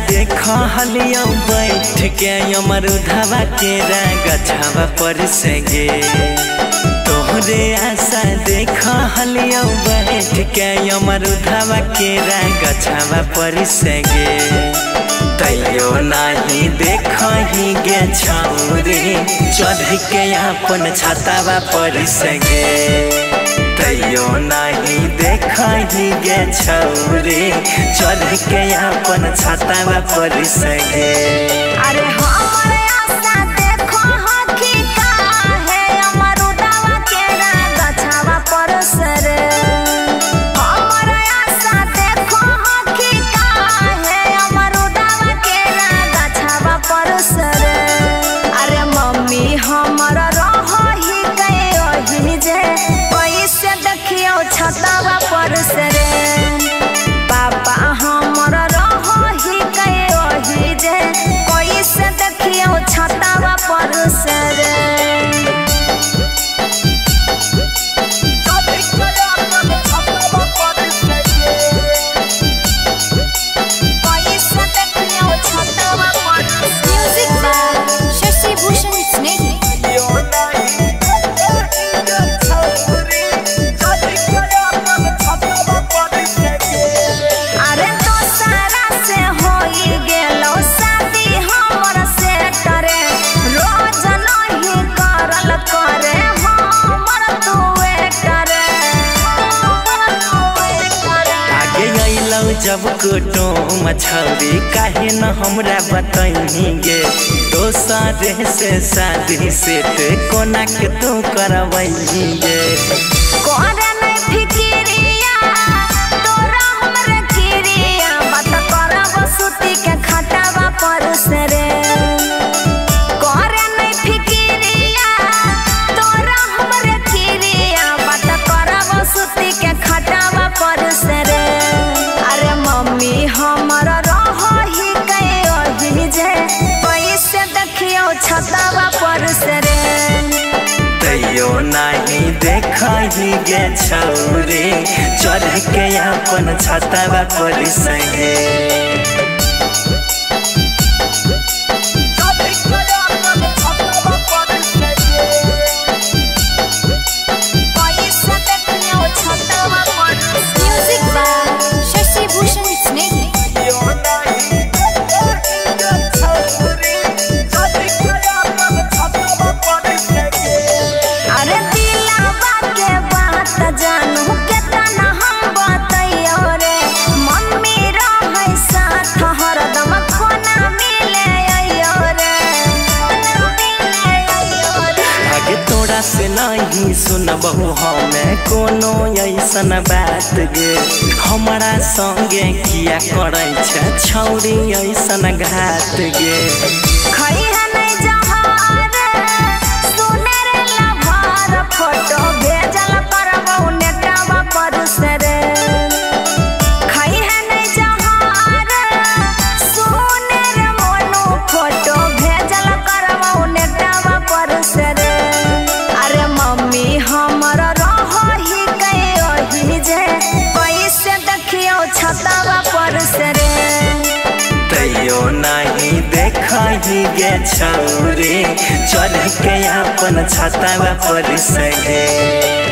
देख हलियो बैठ के अमरुधवा के गछवा पर से गे। तोहरे आशा देख हलियो बैठ के अमरुधवा के गछवा पर से गे। तैयो नहीं देख ही गे छौरे चढ़ के अपन छतवा पर से गे। तैयो नहीं देख ही गे छौरे चढ़ के अपन छतवा पर से गे। अरे हमरे आशा देखो हकी का है अमरुदवा के गछवा पर से रे। हमरे आशा देखो हकी का है अमरुदवा के गछवा पर से रे। अरे मम्मी हमरा रही गई जे पैसे देखियो छतवा पर से रे। पापा हमरा रही गई जे पैसे देखियो छतवा पर से रे। जब कुटुम छौरी काहे न हमरा बताई गे। दोसरे से शादी सेट कोना के तू करवई गे। कोरे नहीं फिकिरिया तोरा हमरे किरिया बात करब सुती के खटवा पर से रे। कोरे नहीं फिकिरिया तोरा हमरे किरिया बात करब सुती के खटवा पर से रे। मम्मी हमरा रही गई जे पैसे देखियो छतवा पर से रे। तैयो नहीं देख ही गे छौरे चढ़ के अपन छतवा पर से गे। से नहीं सुनबहु हमें कोनो ऐसन बात गे। हमारा संगे किया करे छौरी ऐसन घात गे। फोटो भेजल करबौ नेटवा पर से रे। फोटो भेजल करबौ नेटवा पर से रे। हमरा रही गई जे पैसे देखियो छतवा पर से रे। तैयो नहीं देख ही गे छौरे चढ़ के अपन छतवा पर से गे।